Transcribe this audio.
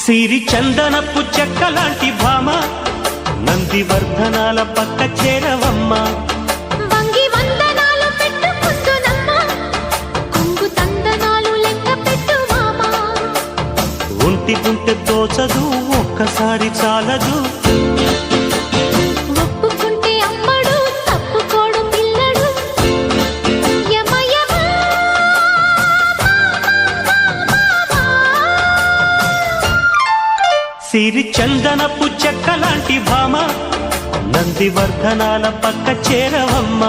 సిరి చందనపు చెక్కలాంటి భామ నందివర్ధనాల పక్క చేరవమ్మ వంగి వందనాలు పెట్టుకుంటున్నమ్మ కొంగు తందనాలు లెక్క పెట్టు మామ ఒంటి గుంటె తోచదు ఒక్కసారి చాలదు ఒప్పుకుంటే అమ్మడు తప్పుకోడు పిల్లడు యమ యమ సిరి చందనపు చెక్కలాంటి భామ నందివర్ధనాల పక్క చేరవమ్మ